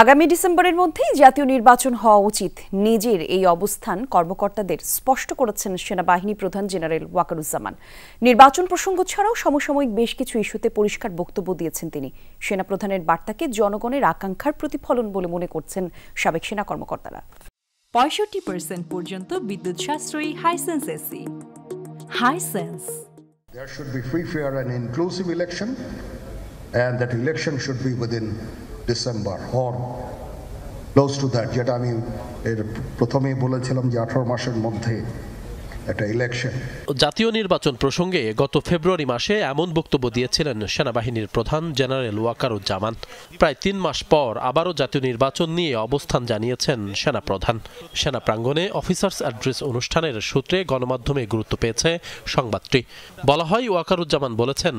আগামী ডিসেম্বরের মধ্যেই জাতীয় নির্বাচন হওয়া উচিত, নিজের এই অবস্থান কর্মকর্তাদের স্পষ্ট করেছেন সেনাবাহিনী প্রধান জেনারেল ওয়াকারুজ্জামান। নির্বাচন প্রসঙ্গ ছাড়াও সমসাময়িক বেশ কিছু ইস্যুতে পরিষ্কার বক্তব্য দিয়েছেন তিনি। সেনাপ্রধানের বার্তাকে জনগণের আকাঙ্ক্ষার প্রতিফলন বলে মনে করছেন সাবেক সেনা কর্মকর্তারা। 65% পর্যন্ত বিদ্যুৎ সাশ্রয়ী Hisense AC. Hisense. There should be free, fair and inclusive election, and that election should be within December or close to that. যেটা আমি প্রথমেই বলেছিলাম যে 18 মাসের মধ্যে একটা ইলেকশন। জাতীয় নির্বাচন প্রসঙ্গে গত ফেব্রুয়ারি মাসে এমন বক্তব্য দিয়েছিলেন সেনাবাহিনীর প্রধান জেনারেল ওয়াকারুজ্জামান। প্রায় 3 মাস পর আবারও জাতীয় নির্বাচন নিয়ে অবস্থান জানিয়েছেন সেনাপ্রধান। সেনা প্রাঙ্গণে অফিসার্স অ্যাড্রেস অনুষ্ঠানের সূত্রে গণমাধ্যমে গুরুত্ব পেয়েছে সংবাদটি। বলা হয়, ওয়াকারুজ্জামান বলেছেন,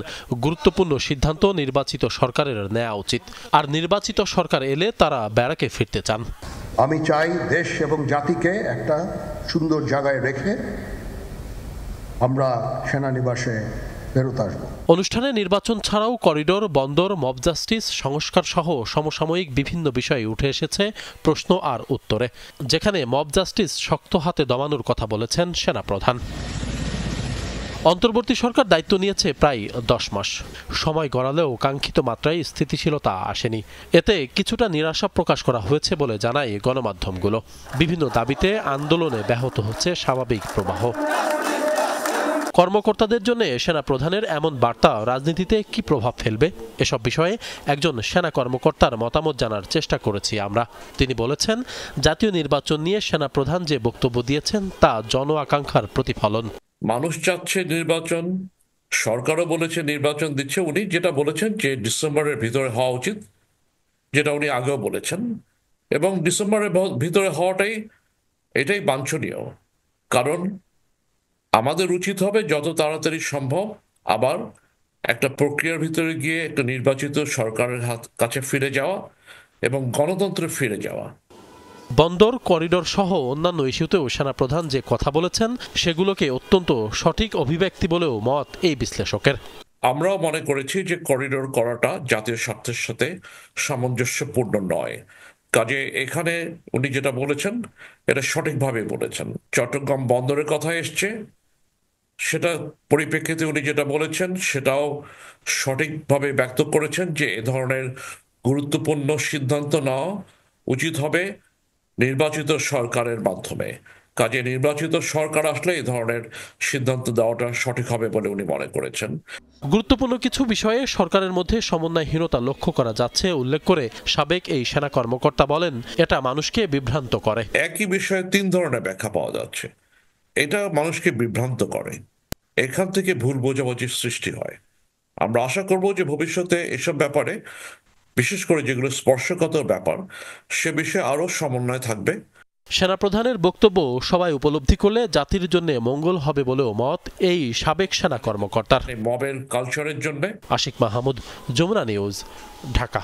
গুরুত্বপূর্ণ সিদ্ধান্ত নির্বাচিত সরকারের নেওয়া উচিত, আর নির্বাচিত সরকার এলে তারা ব্যারাকে ফিরতে চান। আমি চাই দেশ এবং জাতিকে একটা সুন্দর জায়গায় রেখে আমরা সেনানিবাসে ফেরত আসব। অনুষ্ঠানে নির্বাচন ছাড়াও করিডোর, বন্দর, মব জাস্টিস সংস্কার সহ সমসাময়িক বিভিন্ন বিষয়ে উঠে এসেছে প্রশ্ন আর উত্তরে, যেখানে মব জাস্টিস শক্ত হাতে দমানোর কথা বলেছেন সেনাপ্রধান। অন্তর্বর্তী সরকার দায়িত্ব নিয়েছে প্রায় 10 মাস। সময় গড়ালেও কাঙ্ক্ষিত মাত্রায় স্থিতিশীলতা আসেনি। এতে কিছুটা নিরাশা প্রকাশ করা হয়েছে বলে জানায় গণমাধ্যমগুলো। বিভিন্ন দাবিতে আন্দোলনে ব্যাহত হচ্ছে স্বাভাবিক প্রবাহ। কর্মকর্তাদের জন্য সেনা প্রধানের এমন বার্তা রাজনীতিতে কি প্রভাব ফেলবে, এসব বিষয়ে একজন সেনা কর্মকর্তার মতামত জানার চেষ্টা করেছি আমরা। তিনি বলেছেন, জাতীয় নির্বাচন নিয়ে সেনা প্রধান যে বক্তব্য দিয়েছেন তা জন আকাঙ্ক্ষার প্রতিফলন। মানুষ চাচ্ছে নির্বাচন, সরকারও বলেছে নির্বাচন দিচ্ছে। উনি যেটা বলেছেন যে ডিসেম্বরের ভিতরে হওয়া উচিত, যেটা উনি আগেও বলেছেন, এবং ডিসেম্বরের ভিতরে হওয়াটাই এটাই বাঞ্ছনীয়। কারণ আমাদের উচিত হবে যত তাড়াতাড়ি সম্ভব আবার একটা প্রক্রিয়ার ভিতরে গিয়ে একটা নির্বাচিত সরকারের কাছে ফিরে যাওয়া এবং গণতন্ত্রে ফিরে যাওয়া। বন্দর, করিডোর সহ অন্যান্য ইস্যুতেও সেনাপ্রধান যে কথা বলেছেন সেগুলোকে অত্যন্ত সঠিক অভিব্যক্তি বলেও মত এই বিশ্লেষকের। আমরাও মনে করেছি যে করিডোর করাটা জাতীয় স্বার্থের সাথে সামঞ্জস্যপূর্ণ নয়। কাজে এখানে উনি যেটা বলেছেন এটা সঠিকভাবে বলেছেন। চট্টগ্রাম বন্দরের কথা এসছে, সেটা পরিপ্রেক্ষিতে উনি যেটা বলেছেন সেটাও সঠিকভাবে ব্যক্ত করেছেন যে এ ধরনের গুরুত্বপূর্ণ সিদ্ধান্ত নেওয়া উচিত হবে নির্বাচিত সরকারের মাধ্যমে। কাজে নির্বাচিত সরকার আসলে এই ধরনের সিদ্ধান্ত দেওয়াটা সঠিক হবে বলে উনি মনে করেছেন। গুরুত্বপূর্ণ কিছু বিষয়ে সরকারের মধ্যে সমন্বয়হীনতা লক্ষ্য করা যাচ্ছে উল্লেখ করে সাবেক এই সেনা কর্মকর্তা বলেন, এটা মানুষকে বিভ্রান্ত করে। একই বিষয়ে 3 ধরনের ব্যাখ্যা পাওয়া যাচ্ছে। এটা মানুষকে বিভ্রান্ত করে, এখান থেকে ভুল বোঝাবুঝির সৃষ্টি হয়। আমরা আশা করব যে ভবিষ্যতে এসব ব্যাপারে, বিশেষ করে যেগুলো স্পর্শকাতর ব্যাপার, সে বিষয়ে আরো সমন্বয় থাকবে। সেনাপ্রধানের বক্তব্য সবাই উপলব্ধি করলে জাতির জন্য মঙ্গল হবে বলেও মত এই সাবেক সেনা কর্মকর্তার। মবের কালচারের জন্য। আশিক মাহমুদ, যমুনা নিউজ, ঢাকা।